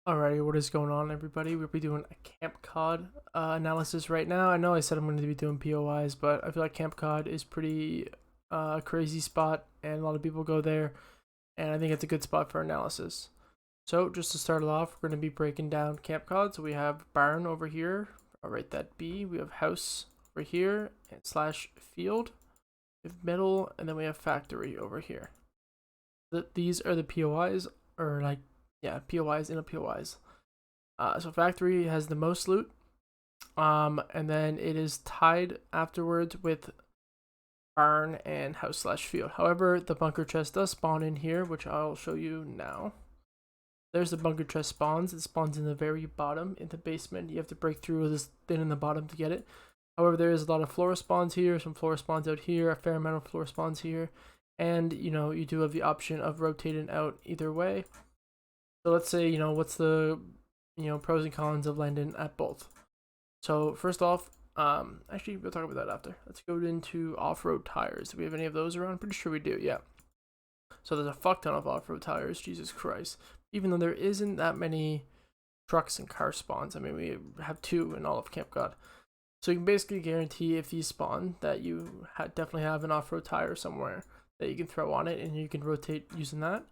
Alrighty, what is going on, everybody? We'll be doing a Camp Cod analysis right now. I know I said I'm going to be doing POIs, but I feel like Camp Cod is pretty crazy spot, and a lot of people go there, and I think it's a good spot for analysis. So, just to start it off, we're going to be breaking down Camp Cod. So we have Barn over here. I'll write that B. We have House over here, and slash Field. We have Middle, and then we have Factory over here. These are the POIs, or like, yeah, POIs in a POIs. So Factory has the most loot, and then it is tied afterwards with Barn and House slash Field. However, the bunker chest does spawn in here, which I'll show you now. There's the bunker chest spawns. It spawns in the very bottom in the basement. You have to break through this thing in the bottom to get it. However, there is a lot of floor spawns here, some floor spawns out here, a fair amount of floor spawns here, and you do have the option of rotating out either way. So let's say, what's the, pros and cons of landing at both. So first off, actually we'll talk about that after. Let's go into off-road tires. Do we have any of those around? Pretty sure we do, yeah. So there's a fuck ton of off-road tires, Jesus Christ. Even though there isn't that many trucks and car spawns. I mean, we have 2 in all of Camp Cod. So you can basically guarantee if these spawn that you definitely have an off-road tire somewhere that you can throw on it and you can rotate using that.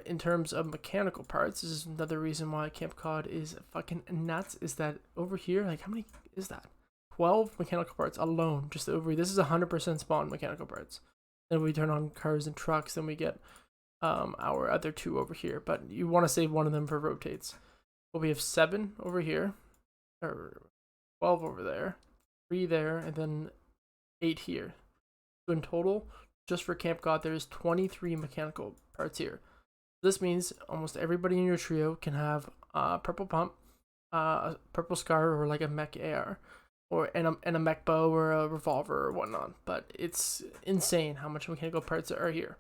In terms of mechanical parts, this is another reason why Camp Cod is fucking nuts, is that over here, like, how many is that? 12 mechanical parts alone, just over here. This is 100% spawn mechanical parts. Then we turn on cars and trucks, then we get our other 2 over here, but you want to save one of them for rotates. But we have 7 over here, or 12 over there, 3 there, and then 8 here. So in total, just for Camp Cod, there's 23 mechanical parts here. This means almost everybody in your trio can have a purple pump, a purple scar, or like a mech AR, and a mech bow or a revolver or whatnot. But it's insane how much mechanical parts are here.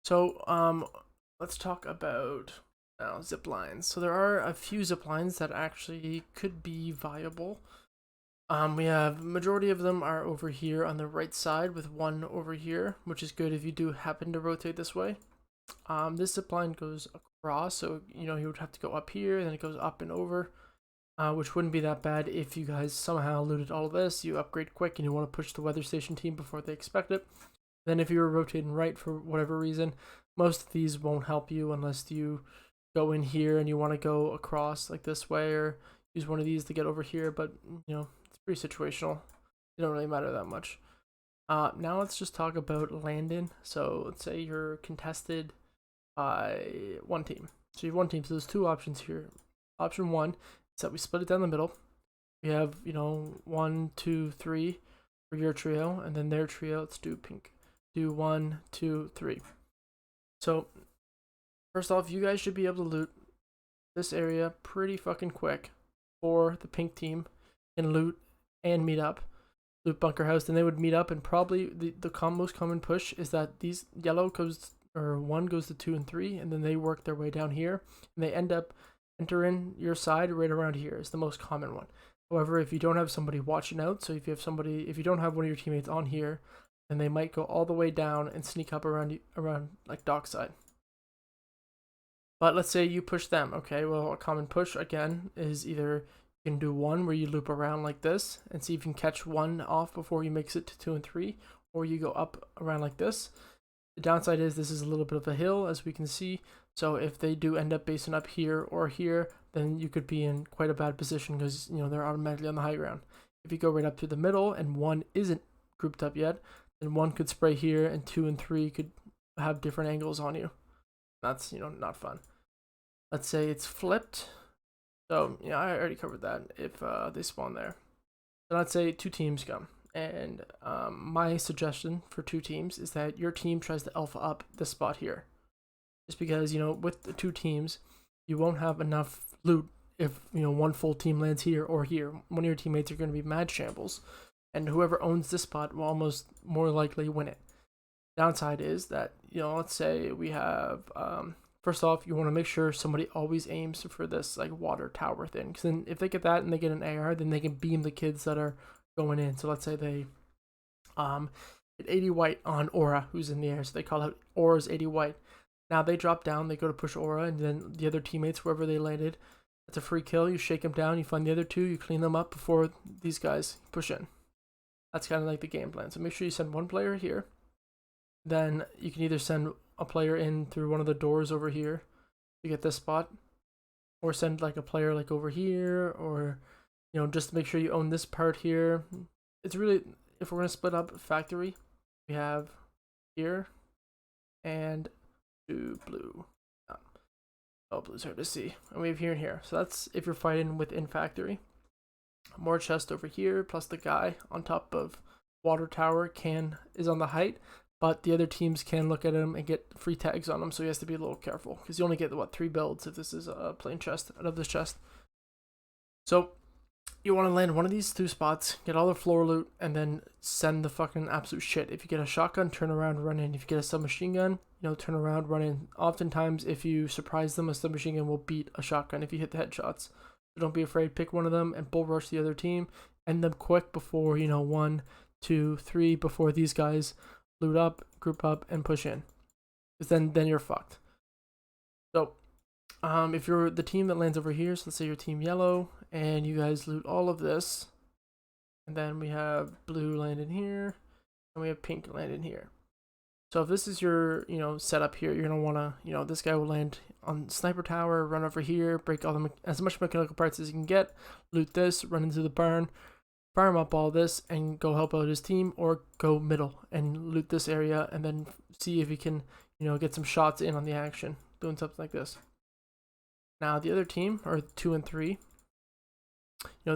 So let's talk about now ziplines. So there are a few ziplines that actually could be viable. We have majority of them are over here on the right side with 1 over here, which is good if you do happen to rotate this way. This zipline goes across, so you would have to go up here, and then it goes up and over, which wouldn't be that bad if you guys somehow looted all of this, you upgrade quick, and you want to push the weather station team before they expect it. Then if you were rotating right for whatever reason, most of these won't help you unless you go in here and you want to go across like this way, or use one of these to get over here, but it's pretty situational. It don't really matter that much. Now let's just talk about landing. So let's say you're contested by 1 team. So you have 1 team. So there's 2 options here. Option 1 is that we split it down the middle. We have 1, 2, 3 for your trio, and then their trio. Let's do pink. Do 1, 2, 3. So first off, you guys should be able to loot this area pretty fucking quick for the pink team and loot and meet up. Loot bunker house, then they would meet up, and probably the most common push is that these yellow goes, or 1 goes to 2 and 3, and then they work their way down here, and they end up entering your side right around here is the most common one. However, if you don't have somebody watching out, so if you don't have one of your teammates on here, then they might go all the way down and sneak up around like dockside. But let's say you push them. Okay, well, a common push again is either you can do 1 where you loop around like this and see if you can catch 1 off before you makes it to 2 and 3, or you go up around like this. The downside is this is a little bit of a hill, as we can see, so if they do end up basing up here or here, then you could be in quite a bad position because they're automatically on the high ground. If you go right up to the middle and 1 isn't grouped up yet, then 1 could spray here and 2 and 3 could have different angles on you. That's not fun. Let's say it's flipped. So I already covered that if they spawn there. So let's say 2 teams come, and my suggestion for 2 teams is that your team tries to alpha up this spot here, just because with the 2 teams you won't have enough loot if 1 full team lands here or here. One of your teammates are going to be mad shambles, and whoever owns this spot will almost more likely win it. Downside is that let's say we have first off, you want to make sure somebody always aims for this like water tower thing, because then if they get that and they get an AR, then they can beam the kids that are going in. So let's say they hit 80 white on Aura, who's in the air, so they call out Aura's 80 white. Now they drop down, they go to push aura, and then the other teammates, wherever they landed, that's a free kill. You shake them down, you find the other two, you clean them up before these guys push in. That's kind of like the game plan. So make sure you send one player here. Then you can either send a player in through one of the doors over here to get this spot, or send like a player like over here, or just make sure you own this part here. It's really, if we're gonna split up factory, we have here and two blue. Oh, blue's hard to see. And we have here and here. So that's if you're fighting within factory. More chest over here, plus the guy on top of water tower is on the height, but the other teams can look at him and get free tags on him, so he has to be a little careful, because you only get, 3 builds if this is a plain chest out of this chest. So you want to land one of these 2 spots, get all the floor loot, and then send the fucking absolute shit. If you get a shotgun, turn around, run in. If you get a submachine gun, turn around, run in. Oftentimes, if you surprise them, a submachine gun will beat a shotgun if you hit the headshots. So don't be afraid, pick one of them and bull rush the other team. End them quick before, 1, 2, 3, before these guys loot up, group up, and push in. Because then you're fucked. So, if you're the team that lands over here, so let's say you're team yellow, and you guys loot all of this, and then we have blue landing here, and we have pink landing here. So if this is your, setup here, you're going to want to, this guy will land on sniper tower, run over here, break as much mechanical parts as you can get, loot this, run into the barn, farm up all this, and go help out his team, or go middle and loot this area, and then see if you can, get some shots in on the action, doing something like this. Now the other team, or 2 and 3,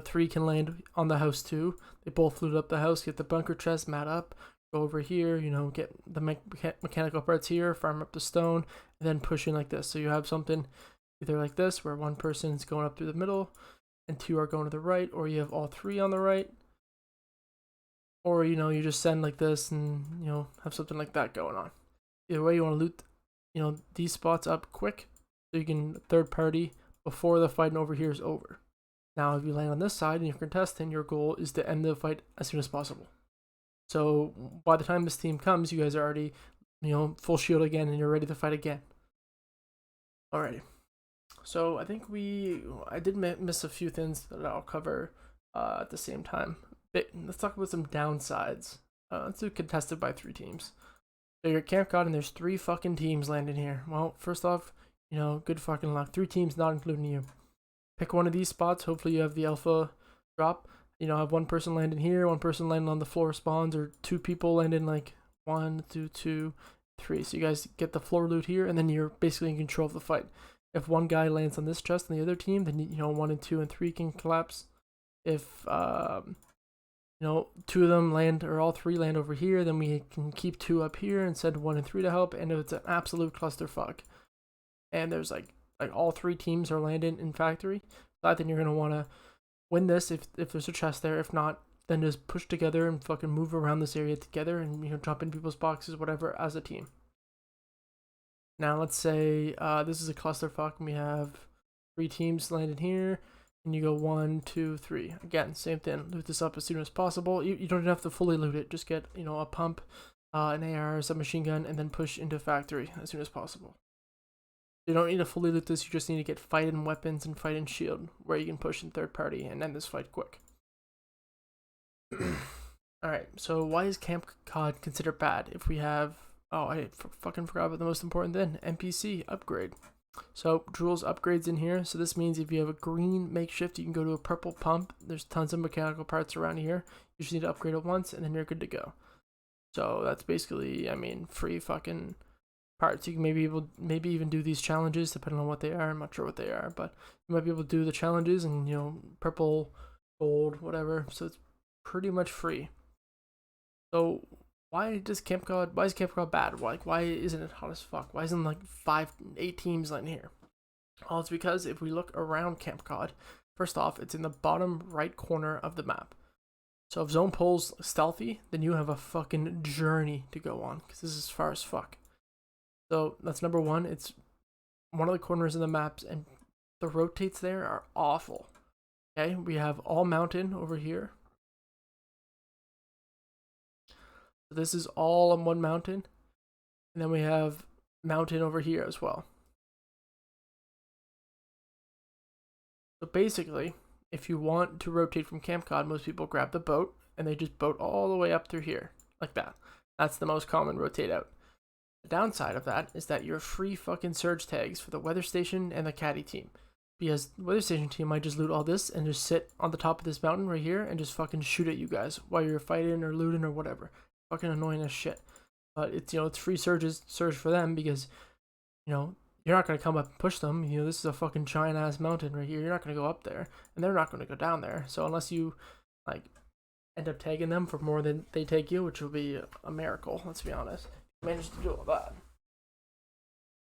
3 can land on the house too. They both loot up the house, get the bunker chest, mat up, go over here, get the mechanical parts here, farm up the stone, and then push in like this. So you have something either like this, where one person is going up through the middle, and 2 are going to the right, or you have all 3 on the right, or you just send like this, and have something like that going on. Either way, you want to loot these spots up quick, so you can third party before the fighting over here is over. Now, if you land on this side and you're contesting, your goal is to end the fight as soon as possible. So by the time this team comes, you guys are already, full shield again, and you're ready to fight again. Alrighty. So I think I did miss a few things that I'll cover at the same time. Let's talk about some downsides. Let's do contested by 3 teams. So you're at Camp Cod, and there's 3 fucking teams landing here. Well, first off, good fucking luck. 3 teams, not including you. Pick one of these spots. Hopefully you have the alpha drop. Have one person landing here, one person landing on the floor spawns, or 2 people landing like 1, 2, 3. So you guys get the floor loot here, and then you're basically in control of the fight. If one guy lands on this chest on the other team, then 1 and 2 and 3 can collapse. If 2 of them land, or all 3 land over here, then we can keep 2 up here and send 1 and 3 to help. And if it's an absolute clusterfuck, and there's like all 3 teams are landing in factory, so I think you're gonna want to win this if there's a chest there. If not, then just push together and fucking move around this area together, and jump in people's boxes, whatever, as a team. Now let's say this is a clusterfuck, and we have 3 teams landing here, and you go 1, 2, 3. Again, same thing. Loot this up as soon as possible. You don't have to fully loot it. Just get a pump, an AR, a submachine gun, and then push into factory as soon as possible. You don't need to fully loot this. You just need to get fighting weapons and fighting shield, where you can push in third party and end this fight quick. Alright, so why is Camp Cod considered bad if we have... Oh, I fucking forgot about the most important thing. NPC upgrade. So Jules Upgrade's in here. So this means if you have a green makeshift, you can go to a purple pump. There's tons of mechanical parts around here. You just need to upgrade it once, and then you're good to go. So that's basically, free fucking parts. You can maybe even do these challenges depending on what they are. I'm not sure what they are, but you might be able to do the challenges and purple, gold, whatever. So it's pretty much free. So why is Camp Cod bad? Why isn't it hot as fuck? Why isn't 8 teams landing here? Well, it's because if we look around Camp Cod, first off, it's in the bottom right corner of the map. So if zone pulls stealthy, then you have a fucking journey to go on, because this is far as fuck. So that's number 1. It's one of the corners of the maps, and the rotates there are awful. Okay, we have all mountain over here. So this is all on one mountain. And then we have mountain over here as well. So basically, if you want to rotate from Camp Cod, most people grab the boat and they just boat all the way up through here, like that. That's the most common rotate out. The downside of that is that you're free fucking surge tags for the weather station and the caddy team. Because the weather station team might just loot all this and just sit on the top of this mountain right here and just fucking shoot at you guys while you're fighting or looting or whatever. Fucking annoying as shit. But it's, it's free surge for them because, you're not going to come up and push them. This is a fucking giant ass mountain right here. You're not going to go up there and they're not going to go down there. So unless you end up tagging them for more than they take you, which will be a miracle, let's be honest. You managed to do all that.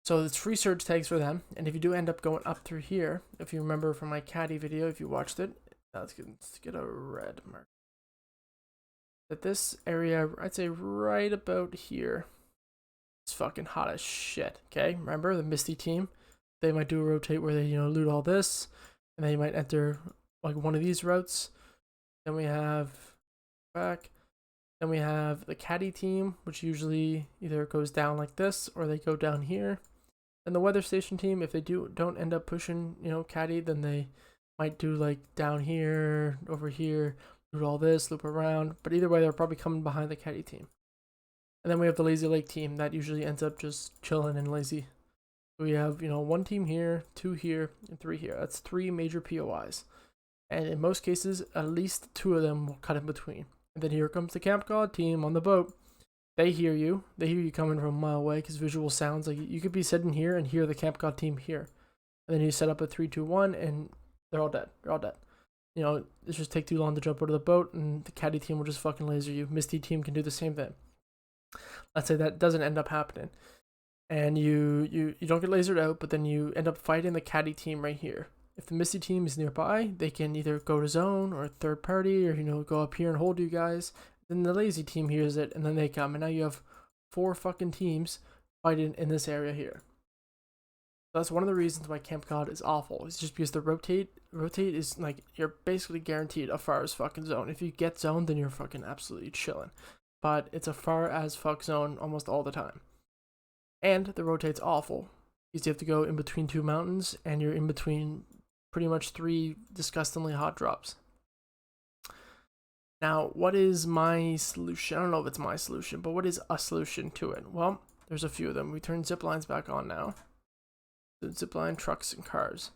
So it's free surge tags for them, and if you do end up going up through here, if you remember from my caddy video, if you watched it, let's get a red mark. That this area, I'd say right about here, it's fucking hot as shit, okay? Remember, the Misty team, they might do a rotate where they, loot all this, and they might enter, one of these routes. Then we have back. Then we have the caddy team, which usually either goes down like this, or they go down here. And the weather station team, if they don't end up pushing, caddy, then they might do down here, over here, loot all this, loop around. But either way, they're probably coming behind the caddy team. And then we have the lazy lake team that usually ends up just chilling and lazy. We have, one team here, 2 here, and 3 here. That's 3 major POIs. And in most cases, at least 2 of them will cut in between. And then here comes the Camp Cod team on the boat. They hear you. They hear you coming from a mile away because visual sounds. You could be sitting here and hear the Camp Cod team here. And then you set up a 3, 2, 1, and they're all dead. They're all dead. It just take too long to jump out of the boat, and the caddy team will just fucking laser you. Misty team can do the same thing. Let's say that doesn't end up happening. And you don't get lasered out, but then you end up fighting the caddy team right here. If the Misty team is nearby, they can either go to zone or third party, or go up here and hold you guys. Then the lazy team hears it, and then they come, and now you have 4 fucking teams fighting in this area here. So that's one of the reasons why Camp Cod is awful. It's just because the rotate is you're basically guaranteed a far as fucking zone. If you get zoned, then you're fucking absolutely chilling. But it's a far as fuck zone almost all the time. And the rotate's awful because you have to go in between 2 mountains, and you're in between pretty much 3 disgustingly hot drops. Now, what is my solution? I don't know if it's my solution, but what is a solution to it? Well, there's a few of them. We turn ziplines back on now. The zipline, trucks, and cars.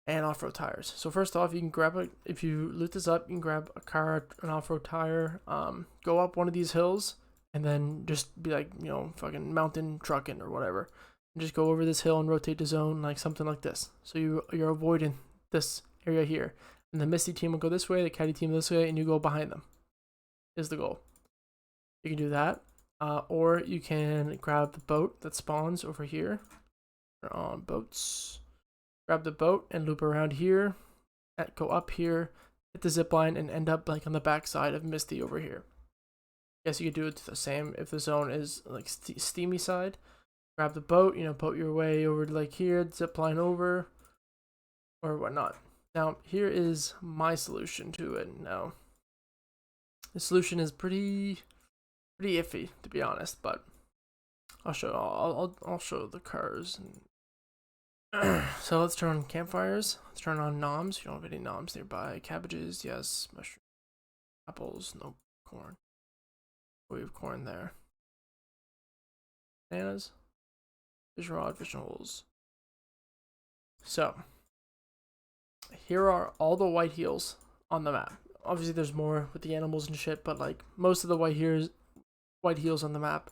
And off-road tires. So first off, you can grab if you loot this up, you can grab a car, an off-road tire, go up one of these hills, and then just be fucking mountain trucking or whatever. And just go over this hill and rotate the zone, something like this. So you're avoiding this area here. And the Misty team will go this way, the caddy team this way, and you go behind them. Is the goal. You can do that. Or you can grab the boat that spawns over here. We're on boats. Grab the boat and loop around here. Go up here, hit the zipline, and end up on the back side of Misty over here. Guess you could do it the same if the zone is steamy side. Grab the boat, boat your way over to here, zipline over, or whatnot. Now, here is my solution to it. Now, the solution is pretty iffy, to be honest, but I'll show the cars. So let's turn on campfires. Let's turn on noms. You don't have any noms nearby. Cabbages, yes. Mushroom, apples, no corn. We have corn there. Bananas, fish rod, fishing holes. So here are all the white heels on the map. Obviously there's more with the animals and shit, but most of the white heels on the map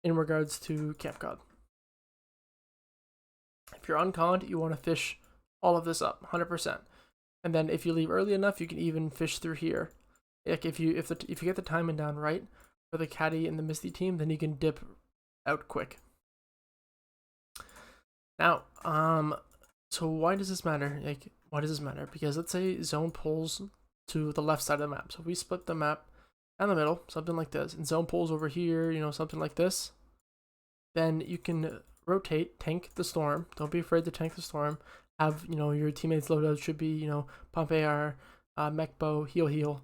in regards to Camp Cod. If you're unconned, you want to fish all of this up 100%. And then if you leave early enough, you can even fish through here. If you get the timing down right for the caddy and the Misty team, then you can dip out quick. Now, so why does this matter? Why does this matter? Because let's say zone pulls to the left side of the map. So if we split the map down the middle, something like this, and zone pulls over here, something like this, then you can rotate, tank the storm. Don't be afraid to tank the storm. Have, your teammates loadout should be, pump AR, Mech Bow, heal.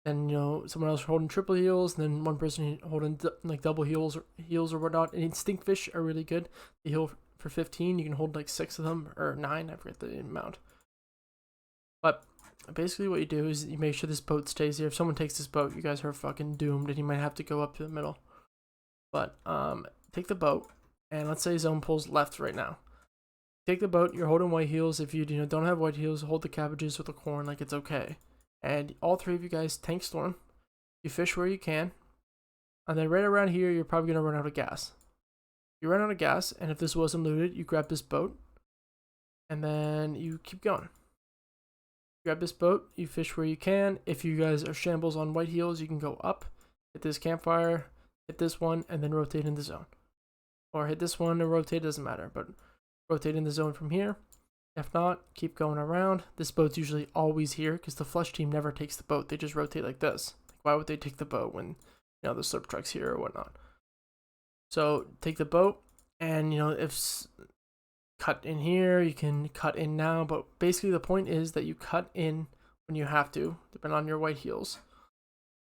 then someone else holding triple heals, and then one person holding like double heals or whatnot. And stinkfish are really good. They heal for 15. You can hold like 6 of them or 9. I forget the amount. But basically, what you do is you make sure this boat stays here. If someone takes this boat, you guys are fucking doomed, and you might have to go up to the middle. But take the boat, and let's say zone pulls left right now. Take the boat. You're holding white heels. If you don't have white heels, hold the cabbages with the corn like it's okay. And all 3 of you guys tank storm. You fish where you can, and then right around here, you're probably gonna run out of gas. You run out of gas, and if this wasn't looted, you grab this boat, and then you keep going. Grab this boat, you fish where you can. If you guys are shambles on white heels, you can go up, hit this campfire, hit this one, and then rotate in the zone. Or hit this one and rotate, doesn't matter, but rotate in the zone from here. If not, keep going around. This boat's usually always here because the flush team never takes the boat. They just rotate like this. Like, why would they take the boat when the slurp truck's here or whatnot? So take the boat, and if cut in here, you can cut in now, but basically the point is that you cut in when you have to, depending on your white heels,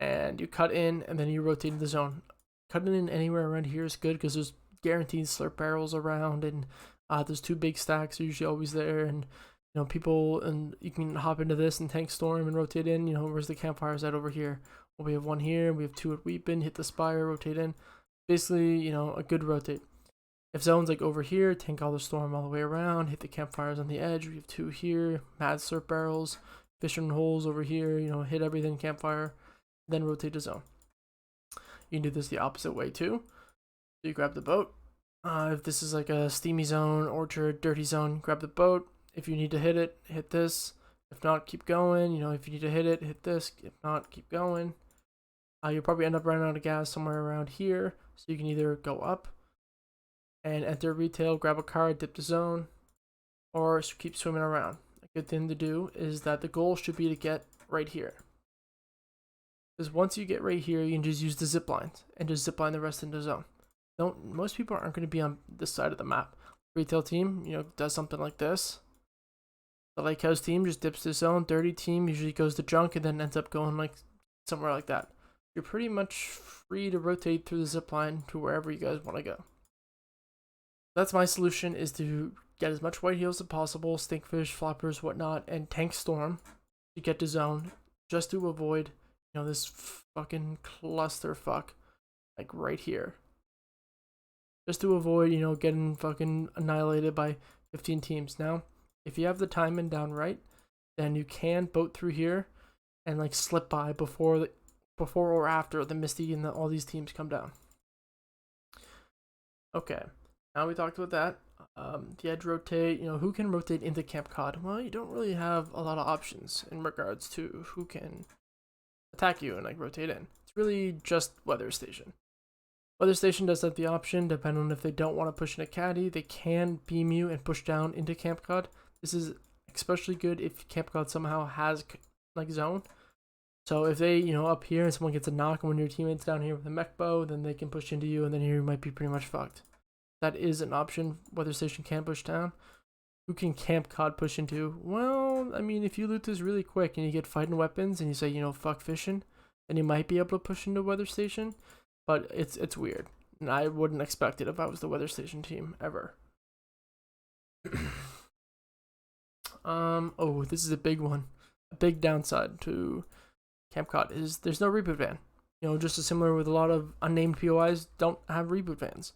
and you cut in and then you rotate in the zone. Cutting in anywhere around here is good because there's guaranteed slurp barrels around, and there's 2 big stacks are usually always there, and people, and you can hop into this and tank storm and rotate in. Where's the campfires at over here? Well, we have 1 here, we have 2 at Weepin, hit the spire, rotate in. Basically, a good rotate. If zone's like over here, tank all the storm all the way around, hit the campfires on the edge. We have 2 here, mad slurp barrels, fishing holes over here, hit everything campfire, then rotate to zone. You can do this the opposite way too. So you grab the boat. If this is like a steamy zone, orchard, dirty zone, grab the boat. If you need to hit it, hit this. If not, keep going. If you need to hit it, hit this. If not, keep going. You'll probably end up running out of gas somewhere around here. So you can either go up and enter retail, grab a card, dip the zone, or keep swimming around. A good thing to do is that the goal should be to get right here. Because once you get right here, you can just use the ziplines and just zipline the rest into zone. Most people aren't going to be on this side of the map. Retail team, does something like this. The Lake House team just dips the zone. Dirty team usually goes to junk and then ends up going like somewhere like that. You're pretty much free to rotate through the zipline to wherever you guys want to go. That's my solution, is to get as much white heels as possible, stinkfish, floppers, whatnot, and tank storm to get to zone, just to avoid, this fucking clusterfuck, like right here. Just to avoid, getting fucking annihilated by 15 teams. Now, if you have the timing down right, then you can boat through here and like slip by before or after the Misty and all these teams come down. Okay. Now we talked about that. The edge rotate, who can rotate into Camp Cod? Well, you don't really have a lot of options in regards to who can attack you and like rotate in. It's really just Weather Station. Weather Station does have the option, depending on if they don't want to push in a caddy, they can beam you and push down into Camp Cod. This is especially good if Camp Cod somehow has like zone. So if they, up here and someone gets a knock, and when your teammate's down here with a Mech Bow, then they can push into you, and then you might be pretty much fucked. That is an option. Weather Station can push down. Who can Camp Cod push into? Well, I mean, if you loot this really quick and you get fighting weapons and you say, fuck fishing, then you might be able to push into Weather Station. But it's weird. And I wouldn't expect it if I was the Weather Station team, ever. Oh, this is a big one. A big downside to Camp Cod is there's no Reboot Van. Just as similar with a lot of unnamed POIs don't have Reboot Vans.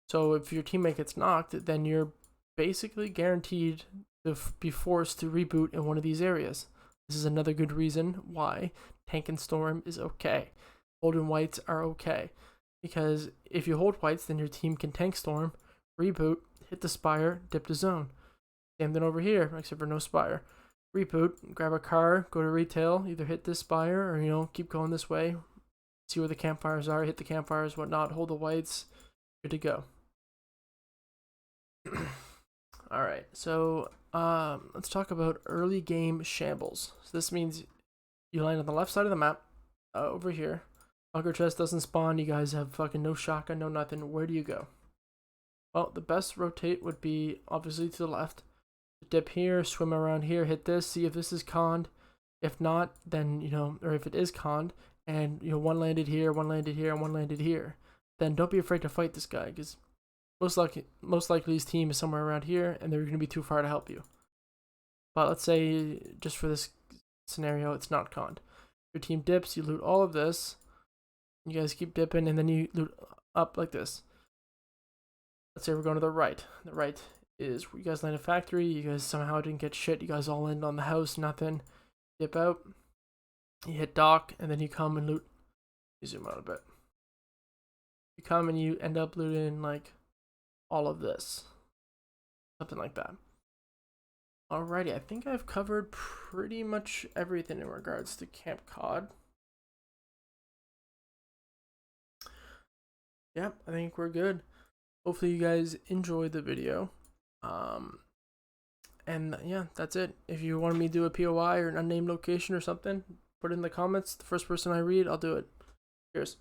So if your teammate gets knocked, then you're basically guaranteed to be forced to reboot in one of these areas. This is another good reason why Tank and Storm is okay. Holding whites are okay. Because if you hold whites, then your team can tank storm, reboot, hit the spire, dip the zone. Same thing over here, except for no spire. Reboot, grab a car, go to retail, either hit this spire or, keep going this way. See where the campfires are, hit the campfires, whatnot, hold the whites, good to go. Alright, so let's talk about early game shambles. So this means you land on the left side of the map, over here. Bunker chest doesn't spawn, you guys have fucking no shotgun, no nothing. Where do you go? Well, the best rotate would be obviously to the left. Dip here, swim around here, hit this, see if this is conned. If not, then, or if it is conned, and, one landed here, one landed here, and one landed here, then don't be afraid to fight this guy, because most likely his team is somewhere around here, and they're going to be too far to help you. But let's say, just for this scenario, it's not conned. Your team dips, you loot all of this, you guys keep dipping, and then you loot up like this. Let's say we're going to the right. The right is where you guys land a factory, you guys somehow didn't get shit, you guys all land on the house, nothing. Dip out, you hit dock, and then you come and loot. You zoom out a bit. You come and you end up looting like all of this. Something like that. Alrighty, I think I've covered pretty much everything in regards to Camp Cod. Yep, I think we're good. Hopefully you guys enjoyed the video. And yeah, that's it. If you want me to do a POI or an unnamed location or something, put it in the comments. The first person I read, I'll do it. Cheers.